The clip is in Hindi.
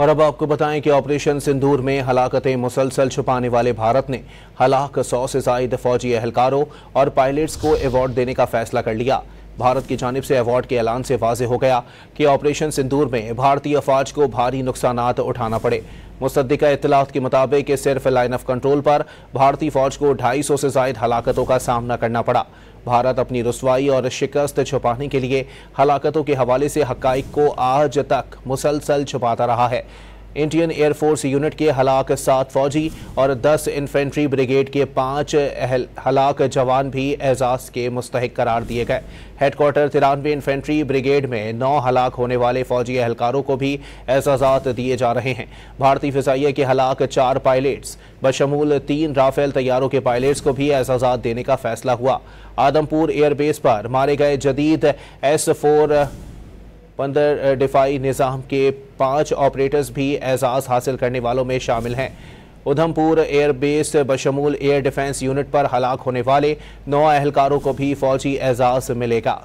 और अब आपको बताएं कि ऑपरेशन सिंदूर में हलाकतें मुसलसल छुपाने वाले भारत ने हलाक 100 से ज्यादा फौजी एहलकारों और पायलट्स को अवार्ड देने का फैसला कर लिया। भारत की जानिब से अवार्ड के ऐलान से वाज़ेह हो गया कि ऑपरेशन सिंदूर में भारतीय फौज को भारी नुकसानात उठाना पड़े। मुसद्दिका इत्तलात के मुताबिक सिर्फ लाइन ऑफ कंट्रोल पर भारतीय फौज को 250 से ज्यादा हलाकतों का सामना करना पड़ा। भारत अपनी रुसवाई और शिकस्त छुपाने के लिए हलाकतों के हवाले से हक़ाइक़ को आज तक मुसलसल छुपाता रहा है। इंडियन एयरफोर्स यूनिट के हलाक 7 फौजी और 10 इन्फेंट्री ब्रिगेड के 5 हलाक जवान भी एजाज के मुस्तहिक करार दिए गए। हेडक्वार्टर 93 इन्फेंट्री ब्रिगेड में 9 हलाक होने वाले फौजी एहलकारों को भी एजाज़ात दिए जा रहे हैं। भारतीय फ़िज़ाइया के हलाक 4 पायलट्स बशमूल 3 राफेल तैयारों के पायलट्स को भी एजाज़ात देने का फैसला हुआ। आदमपुर एयरबेस पर मारे गए जदीद S-4 दिफाई निज़ाम के 5 ऑपरेटर्स भी एजाज़ हासिल करने वालों में शामिल हैं। उधमपुर एयरबेस बशमूल एयर डिफेंस यूनिट पर हलाक होने वाले 9 एहलकारों को भी फौजी एजाज़ मिलेगा।